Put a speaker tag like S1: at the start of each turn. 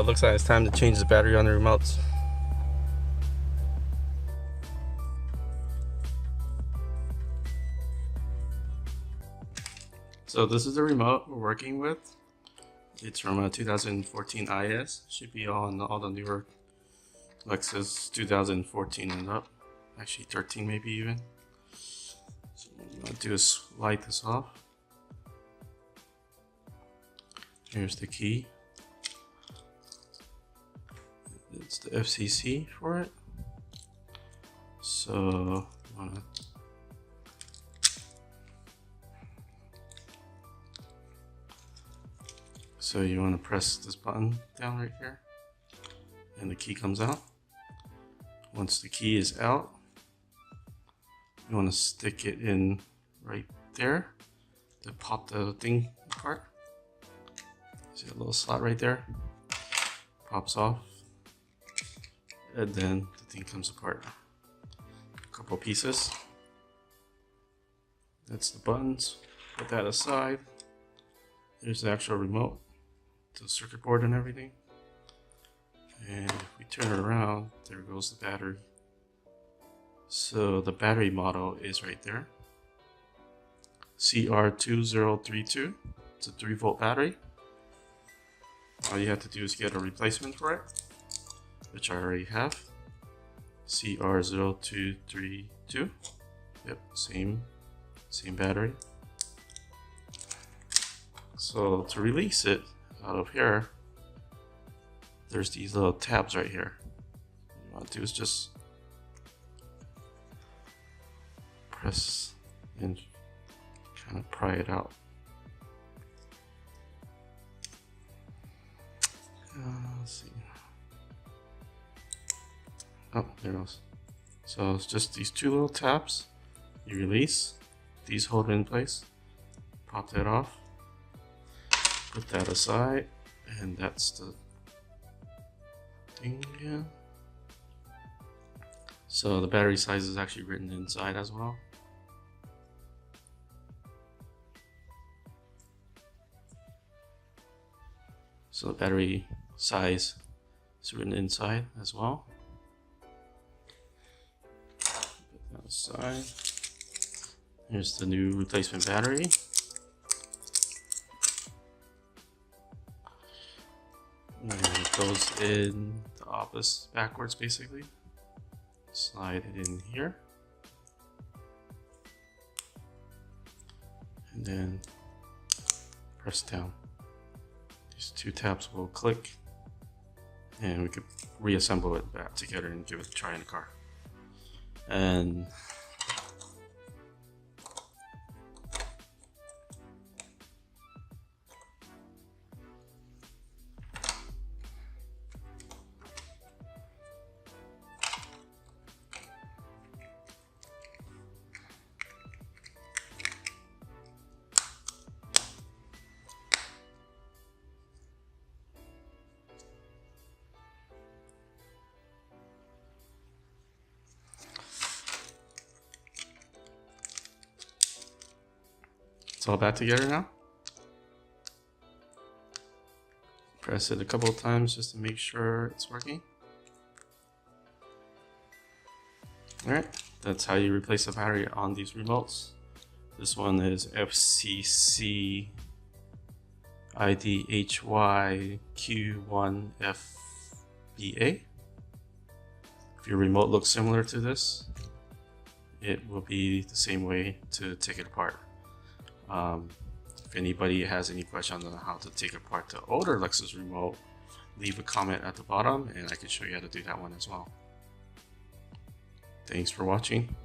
S1: it looks like it's time to change the battery on the remotes. So this is the remote we're working with. It's from a 2014 IS. Should be on all the newer Lexus 2014 and up. Actually 13 maybe even. So what you want to do is slide this off. Here's the key. It's the FCC for it. So you want to press this button down right here, and the key comes out. Once the key is out, you want to stick it in right there to pop the thing apart. See a little slot right there? Pops off, and then the thing comes apart. A couple pieces. That's the buttons. Put that aside. There's the actual remote, the circuit board and everything. And if we turn it around, there goes the battery. So the battery model is right there. CR2032. It's a 3-volt battery. All you have to do is get a replacement for it, which I already have. CR0232. Yep, same battery. So to release it out of here, there's these little tabs right here. What you want to do is just press and kind of pry it out. Let's see. Oh, there it goes. So it's just these two little tabs. You release. These hold it in place. Pop that off. Put that aside. And that's the thing again. So the battery size is actually written inside as well. So the battery size is written inside as well. Put that aside. Here's the new replacement battery. And it goes in the opposite backwards basically. Slide it in here. And then press down. These two tabs will click, and we could reassemble it back together and give it a try in the car. And it's all back together now. Press it a couple of times just to make sure it's working. Alright, that's how you replace the battery on these remotes. This one is FCC IDHYQ1FBA. If your remote looks similar to this, it will be the same way to take it apart. If anybody has any questions on how to take apart the older Lexus remote, leave a comment at the bottom and I can show you how to do that one as well. Thanks for watching.